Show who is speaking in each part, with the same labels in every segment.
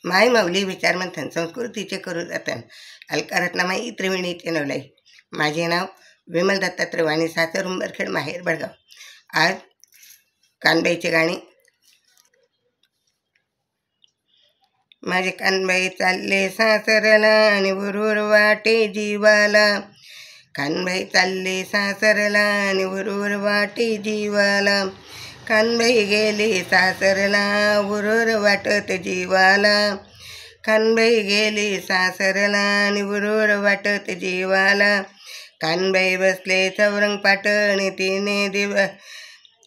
Speaker 1: माय माऊली विचारमंथन संस्कृतीचे करू जतन अलकारत्नामाई त्रिवेणी चॅनल आहे. माझे नाव विमल दत्तात्रय वाणी, सासर उंबरखेड, माहेर बेळगाव. आज कानबाईचे गाणे. माझे कानबाई चालले सासरला आणि वरूर वाटे जीवाला. कानबाई चालले सासरला आणि वरूर वाटे जीवाला. कानबाई गेली सासरला वरूर वाटत जीवाला. कानबाई गेली सासरला आणि वरूर वाटत जीवाला. कानबाई बसले चौरंग पाटण,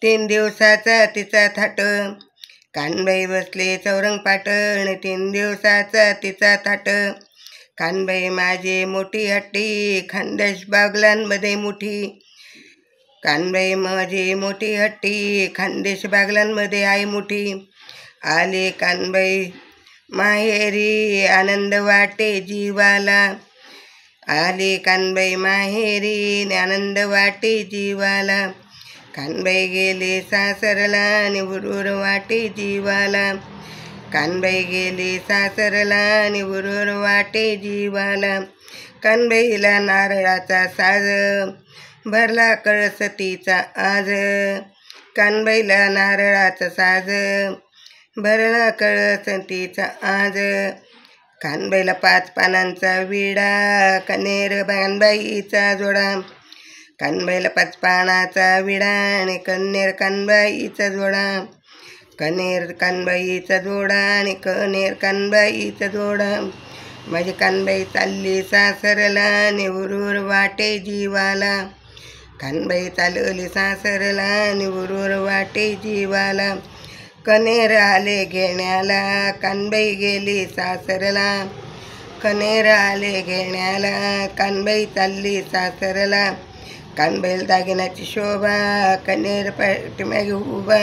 Speaker 1: 3 दिवसाचा तिचा थाट. कानबाई बसले चौरंग पाटण, 3 दिवसाचा तिचा थाट. कानबाई माझी मोठी हट्टी, खानदेश बागलांमध्ये मोठी. कानबाई माझी मोठी हट्टी, खानदेश बागलांमध्ये आहे मोठी. आले कानबाई माहेरी आनंद वाटे जीवाला. आले कानबाई माहेरी आनंद वाटे जीवाला. कानबाई गेले सासरला आणि वरूर वाटे जीवाला. कानबाई गेली सासरला आणि वरूर वाटे जीवाला. कानबाईला नारळाचा साज, भरला कळस तिचा आज. कानबाईला नारळाचा साज, भरला कळस तिचा आज. कानबाईला 5 पानांचा विडा, कनेर कानबाईचा जोडा. कानबाईला 5 पानाचा विडा आणि कनेर कानबाईचा जोडा. कनेर कानबाईचा जोडा आणि कनेर कानबाईचा जोडा. माझी कानबाई चालली सासरला आणि वरूर वाटे जीवाला. कानबाई चालली सासरला आणि वरूर वाटे जीवाला. कनेर आले घेण्याला, कानबाई गेली सासरला. कनेर आले घेण्याला, कानबाई चालली सासरला. कानबाईला दागिन्याची शोभा, कनेर पाठीमागे उभा.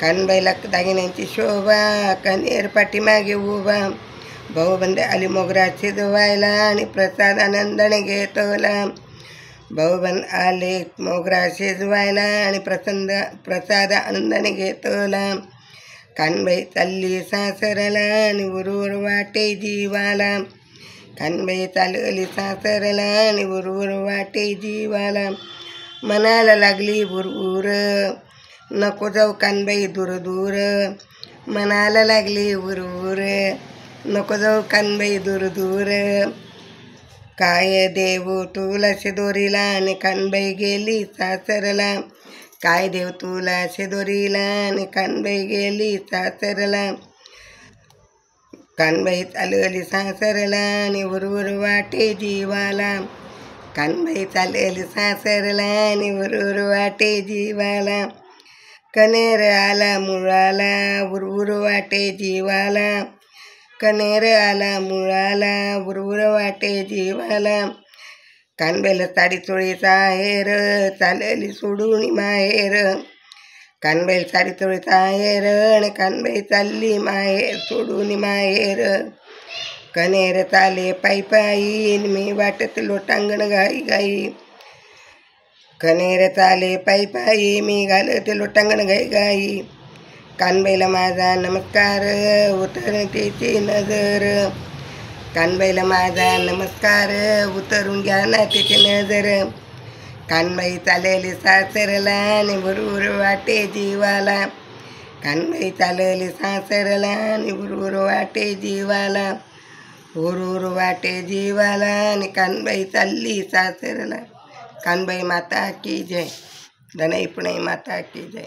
Speaker 1: कानबाईला दागिन्यांची शोभा, कनेर पाठीमागे उभा. भाऊबंद आली मोगरा शिजवायला आणि प्रसाद आनंदाने घेतला. भाऊबंद आले मोगरा शिजवायला आणि प्रसाद आनंदाने घेतला. कानबाई चालली सासरला आणि वरूर वाटे जीवाला. कानबाई चालली सासरला आणि वरूर वाटे जीवाला. मनाला लागली बुरबुर, नको जाऊ कानबाई दूर दूर. मनाला लागली बुरबुर, नको जाऊ कानबाई दूर दूर. काय देऊ तुला शिदोरीला आणि कानबाई गेली सासरला. काय देव तुला शिदोरीला आणि कानबाई गेली सासरला. कानबाई चालली सासरला आणि वरूर वाटे जीवाला. कानबाई चालली सासरला आणि वरूर वाटे जीवाला. कनेर आला मुळाला, वरूर वाटे जीवाला. कनेर आला मुळाला, वरूर वाटे जीवाला. कानबाईला साडी चोळीचा आहेर, चालली सोडून माहेर. कानबाईला साडी चोळीचा आहेर आणि कानबाई चालली माहेर सोडून माहेर. कनेर चाले पायी पायी, मी वाटत लोटांगण गाई गाई. कनेर चाले पायी पायी, मी घालत लोटांगण गाई गाई. कानबाईला माझा नमस्कार, उतरून तिची नजर. कानबाईला माझा नमस्कार, उतरून घ्या ना तिची नजर. कानबाई चालली सासरला आणि वरूर वाटे जीवाला. कानबाई चालली सासरला आणि वरूर वाटे जीवाला. वरूर वाटे जीवाला आणि कानबाई चालली सासरला. कानबाई माता की जय. धनई पुणे माता की जय.